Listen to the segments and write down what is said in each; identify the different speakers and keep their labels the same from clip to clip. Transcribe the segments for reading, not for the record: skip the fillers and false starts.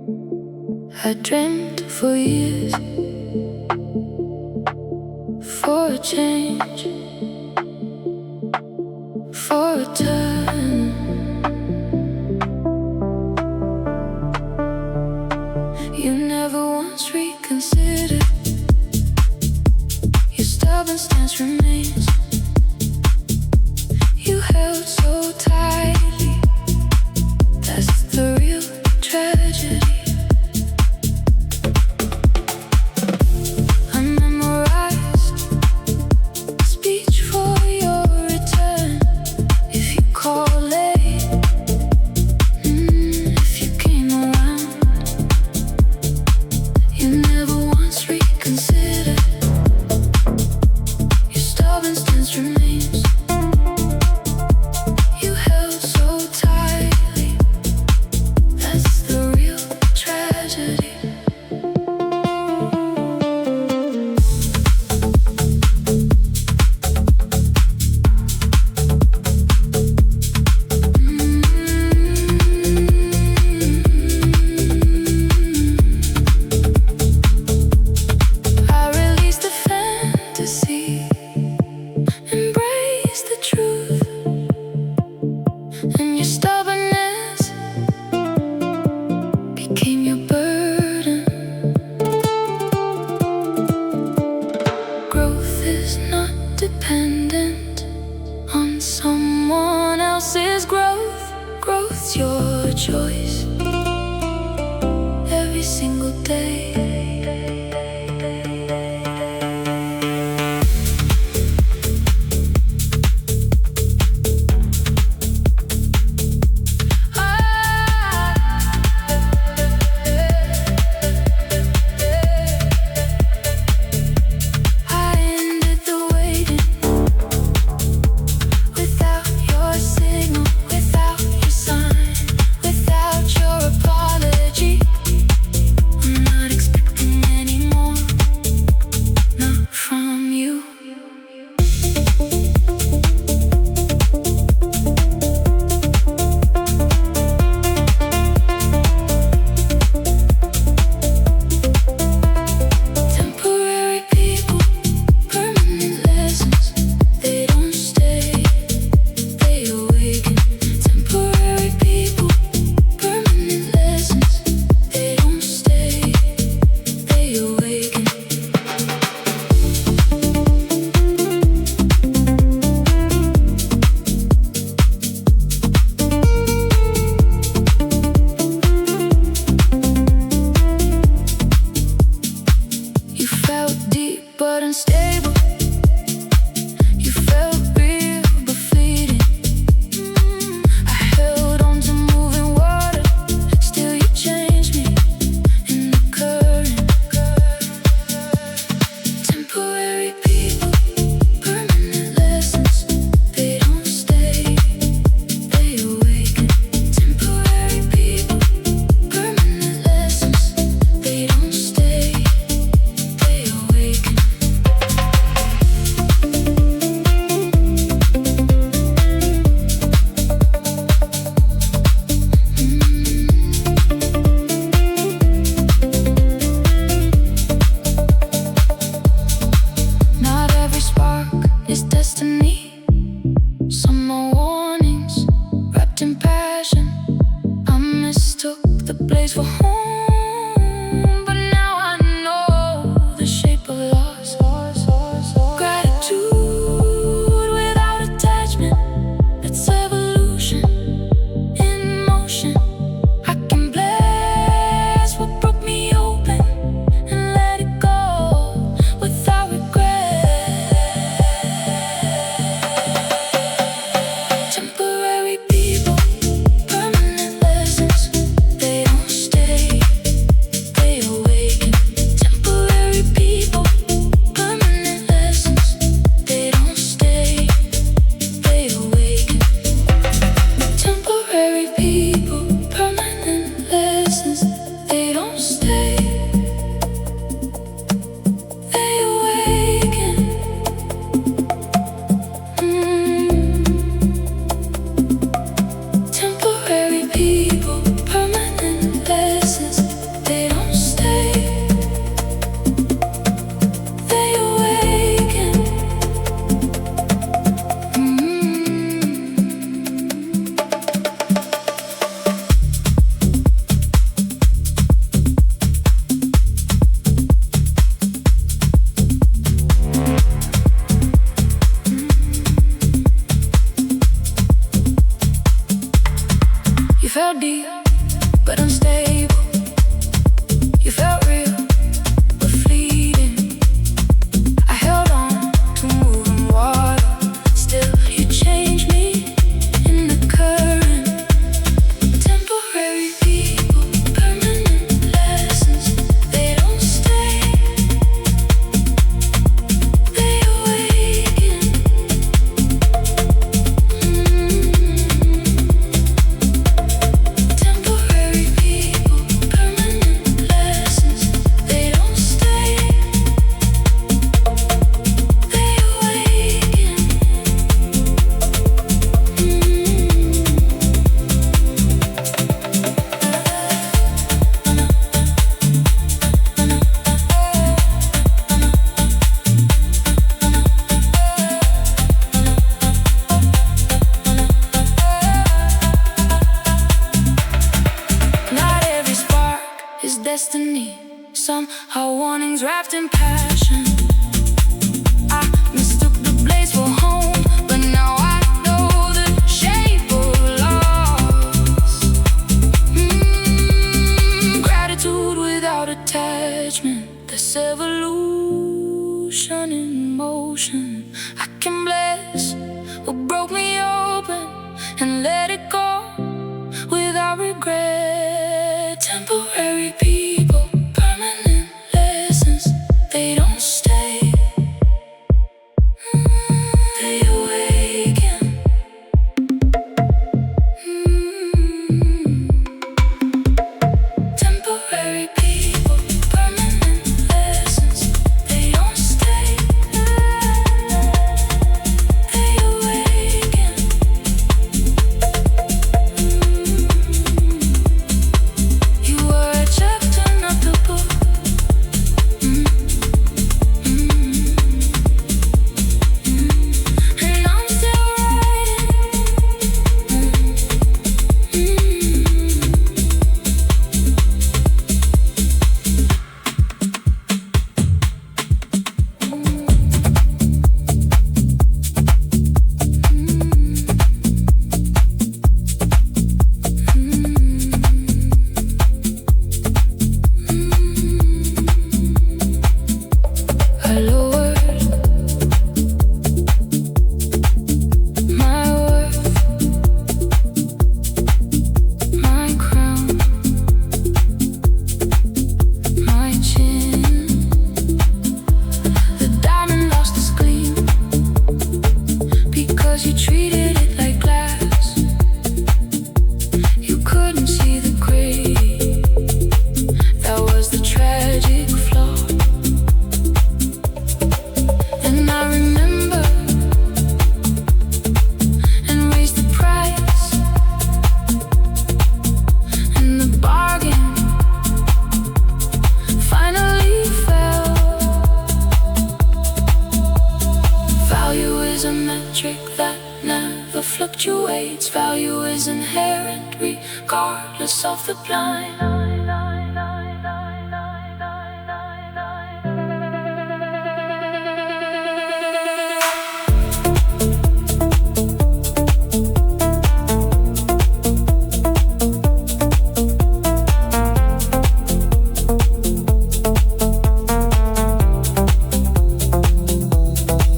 Speaker 1: I dreamt for years, for a change, for a turn. You never once reconsidered. Your stubborn stance remains. You held so tightly. That's the real tragedy. I memorized speech for your return. If you call late, if you came around, you never once reconsidered. Your stubborn stance remains. You held so tightly. That's the real tragedy. I release the fantasy, embrace the truth, and your stubbornness became your burden. Growth is not dependent on someone else's growth. Growth's your choice every single day. destiny, somehow warnings wrapped in passion. I mistook the blaze for home, but now I know the shape of loss. Gratitude without attachment, this evolution in motion. I can bless what broke me open and let it go without regret. Temporary people, permanent lessons, they don't stay. They awaken. Temporary people, permanent lessons, they don't stay. They awaken. You were a chapter, not the book. And I'm still writing. I lowered my worth, my crown, my chin. The diamond lost its gleam because you treated it like glass. You couldn't see the gray. That was the tragic flaw. And I remember and raised the price, and the bargain finally fell. Value is a metric that never fluctuates. Value is inherent regardless of the blind.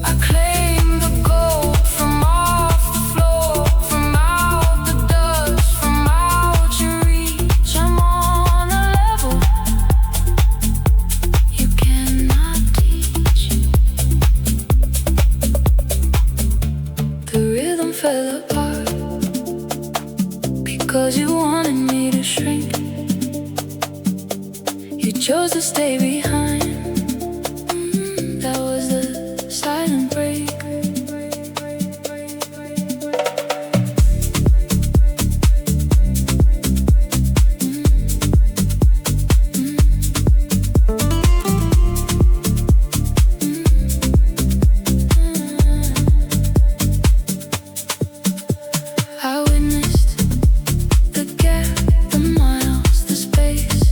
Speaker 1: I claim the gold from off the floor, from out the dust, from out your reach. I'm on a level you cannot teach. The rhythm fell apart because you wanted me to shrink. You chose to stay behind. That was the silent break. I witnessed the gap, the miles, the space.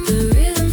Speaker 1: The rhythm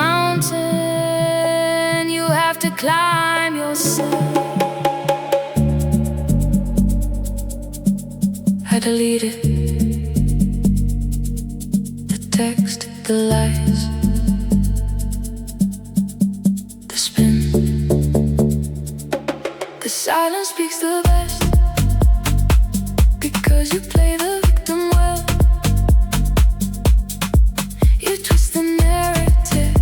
Speaker 1: mountain you have to climb yourself. I deleted the text, the lies, the spin. The silence speaks the best, because you play the victim well. You twist the narrative,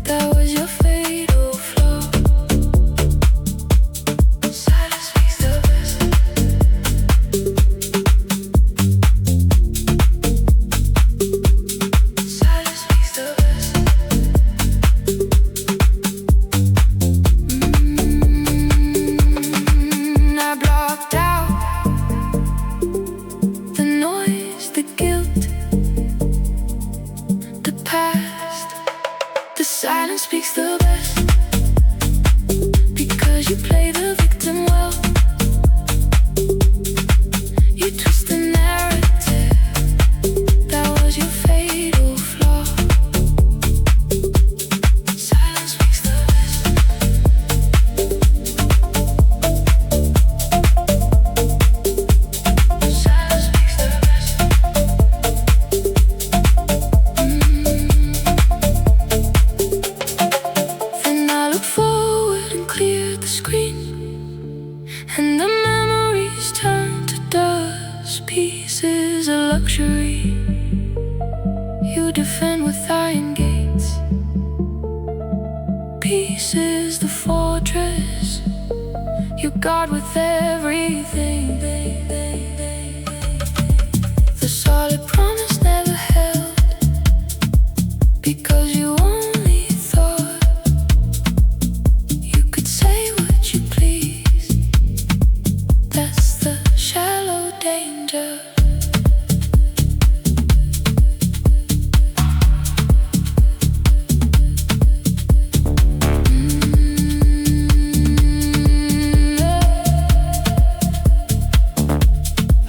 Speaker 1: that was your fatal flaw. Silence speaks the best. Silence speaks the best. I blocked out the noise, the guilt, the past. The silence speaks the best, because you play the victim well. You twist the narrative, that was your fatal flaw. Silence speaks the best. Silence speaks the best. Then I look forward and clear the screen, and the memories turn to dust. Pieces of luxury you defend with iron gates. Pieces the fortress you guard with everything. The solid promise never held, because you only thought you could say what you please. That's the shallow danger.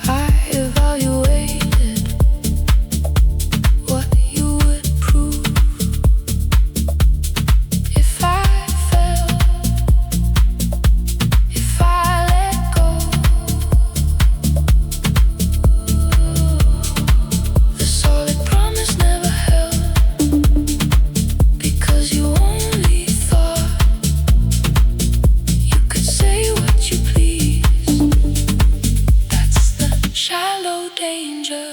Speaker 1: I evaluated what you would prove if I fell, if I let go. The solid promise never held, because you only thought you could say what you please. That's the shallow danger.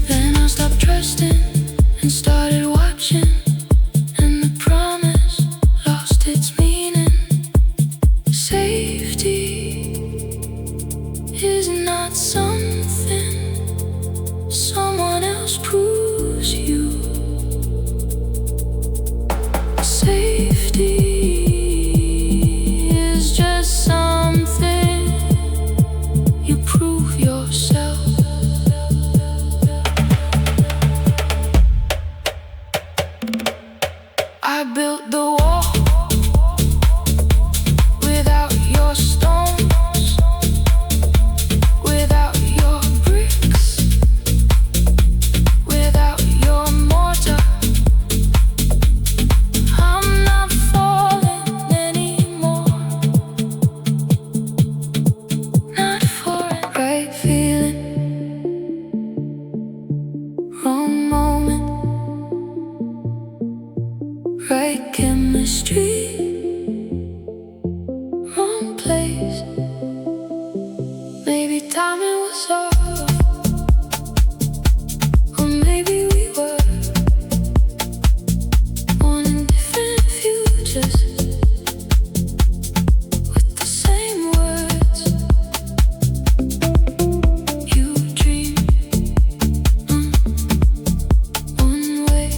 Speaker 1: Then I stopped trusting and started watching, and the promise lost its meaning. Safety is not something someone else proves you. Safety is just something you prove yourself. I built the wall without your stones, without your bricks, without your mortar. I'm not falling anymore, not for it. Right feeling, wrong moment, right chemistry, wrong place. Maybe timing was off, or maybe we were wanting different futures with the same words. You dream one way,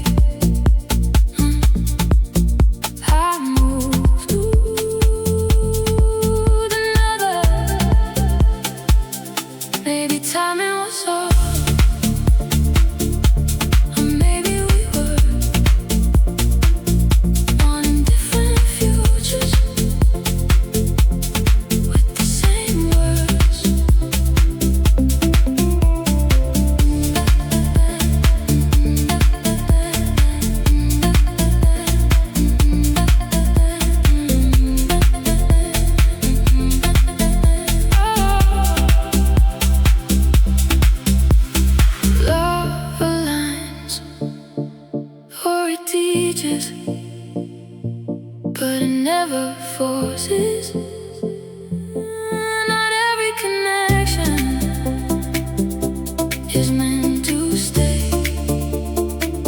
Speaker 1: never forces. Not every connection is meant to stay.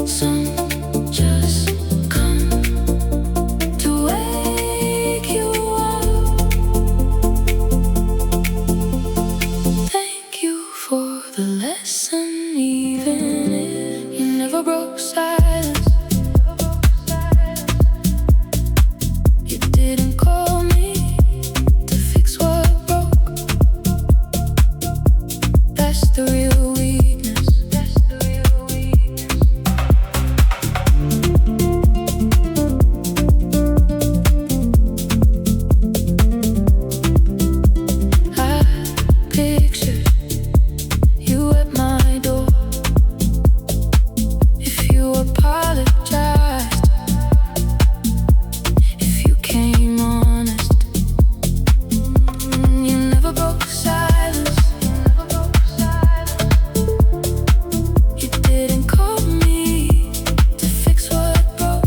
Speaker 1: Some just come to wake you up. Thank you for the lesson, even if you never broke silence. You didn't call me to fix what broke. That's the real weakness. That's the real weakness. I pictured you at my door. If you apologized, if you came honest, you never broke silence. You didn't call me to fix what broke.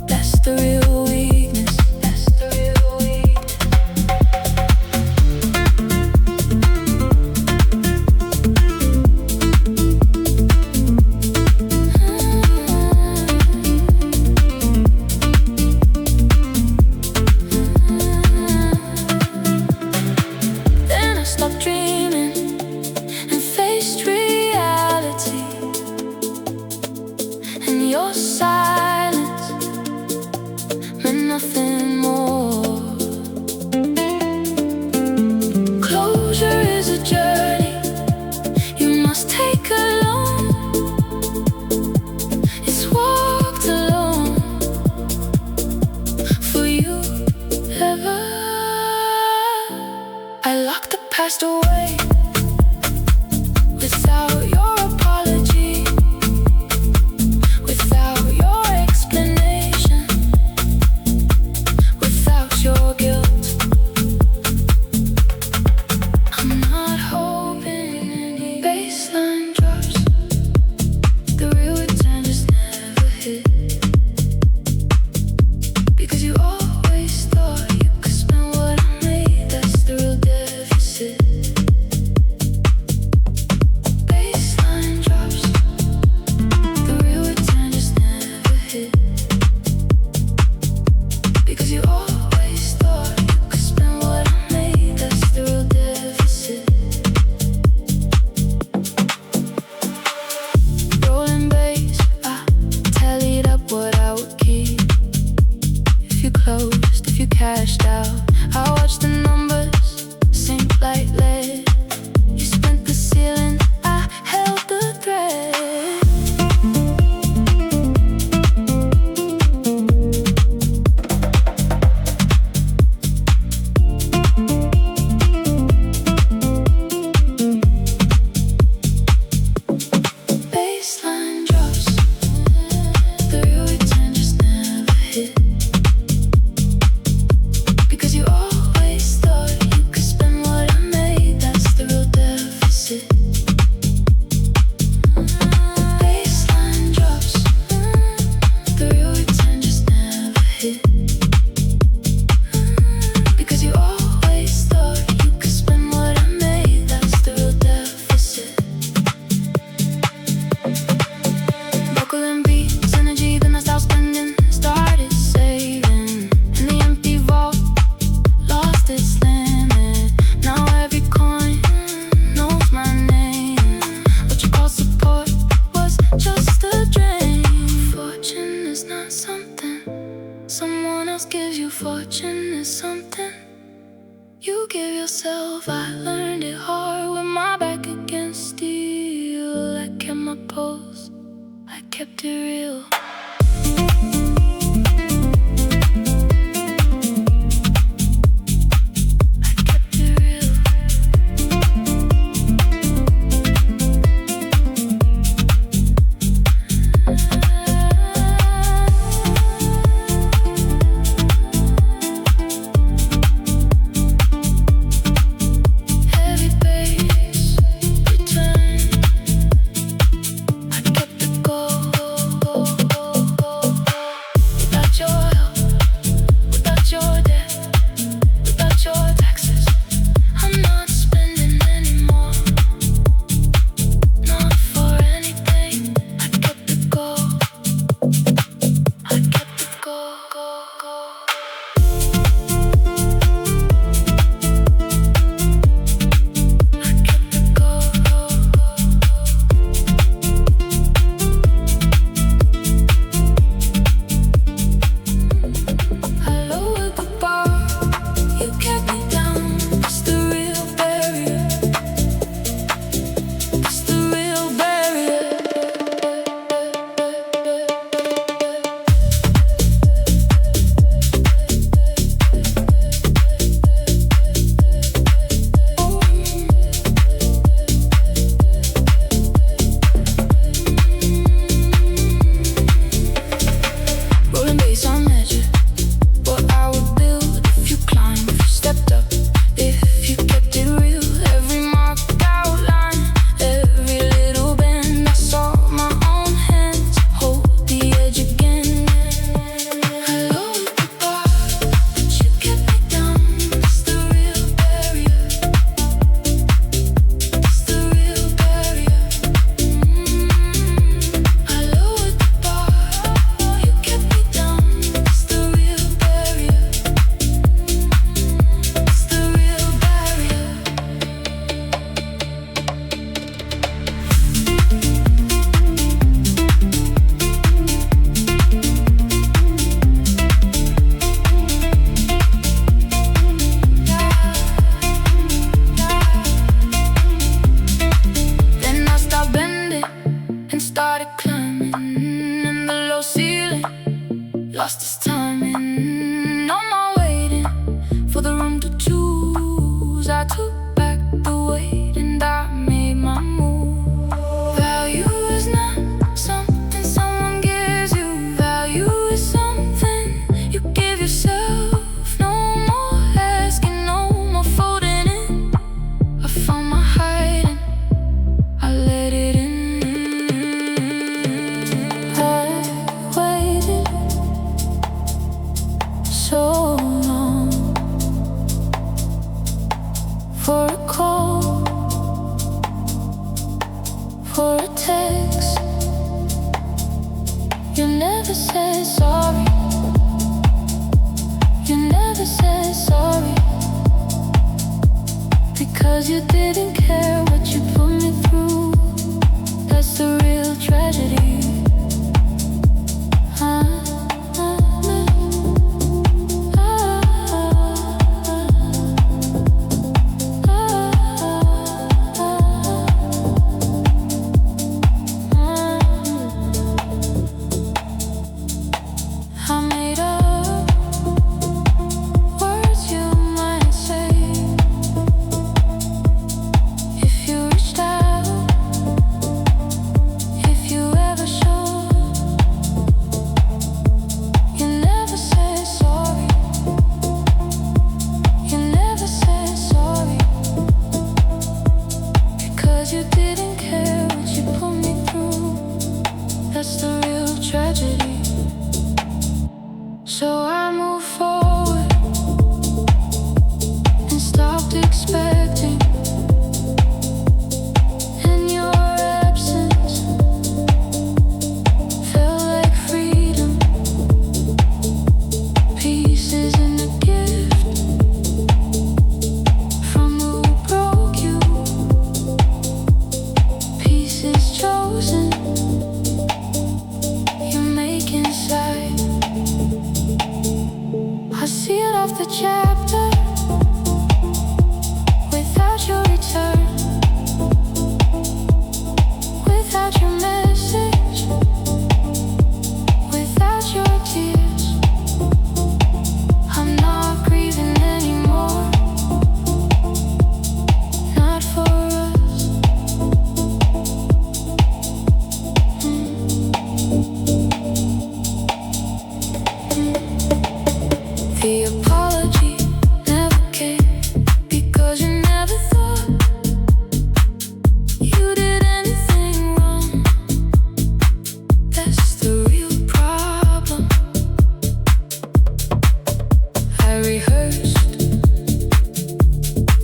Speaker 1: That's the real weakness. That's the real weakness. Then I stopped dreaming and faced reality, and your silence meant nothing more. Closure is a journey you must take alone. It's walked alone for you ever. I locked the past away without your apology, without your explanation, without your guilt. I'm not hoping any baseline drops. The real return just never hit. Because you always thought you could spend what I made. That's the real deficit. Baseline drops. The real return just never hit. Because you always thought you could spend what I made. That's the real deficit. Rolling bass, I tallied up what I would keep. If you closed, if you cashed out, I watched the numbers sink like lead. You spent the ceiling, I held the thread. Baseline drops. The real return just never hit. Because you always thought you could spend what I made. That's the real deficit. Baseline drops. The real return just never hit. Because you always thought you could spend what I made. That's the real deficit. Buckling beats, energy, then I stopped spending. Started saving in the empty vault, lost its limit. Now every coin knows my name. What you call support was just a drain. Fortune is not something someone else gives you. Fortune is something you give yourself. I learned it hard with my back against steel. I kept my pose, I kept it real. I kept it real. Heavy bass return. I kept it go. lost its timing. On my waiting for the room to choose, I took back the weight and I made my move. Value is not something someone gives you. Value is something you give yourself. No more asking, no more folding in. I found my hiding, I let it in. So long for a call, for a text. You never said sorry. You never said sorry, because you didn't care what you put me through. That's the real tragedy. You didn't care what you put me through. That's the real tragedy. So I moved forward and stopped expecting. And your absence felt like freedom. Pieces in a gift from who broke you. Pieces chosen, you make inside. I sealed off the chapter without your return, without your message, without your tears. I'm not grieving anymore, not for us. The apology never came, because you never thought you did anything wrong. That's the real problem. I rehearsed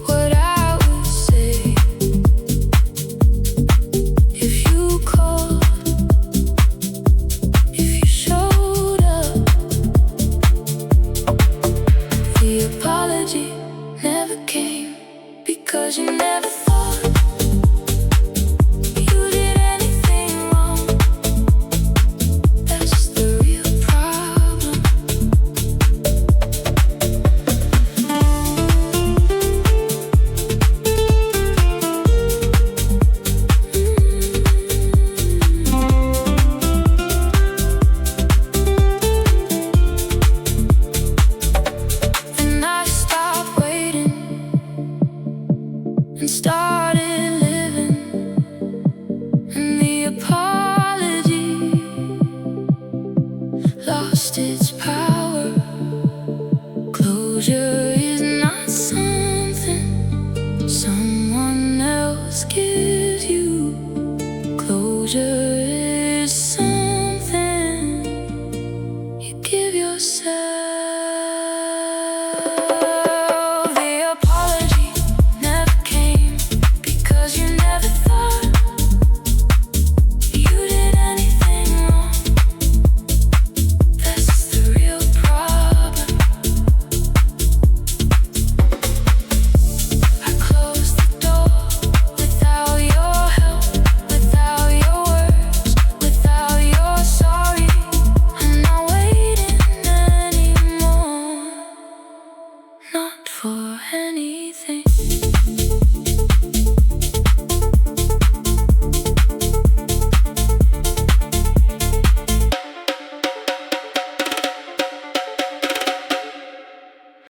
Speaker 1: what I would say if you called, if you showed up. The apology never came, because you never thought you did anything wrong. That's the real problem. And I stopped waiting and started living. And the apology lost its power. Closure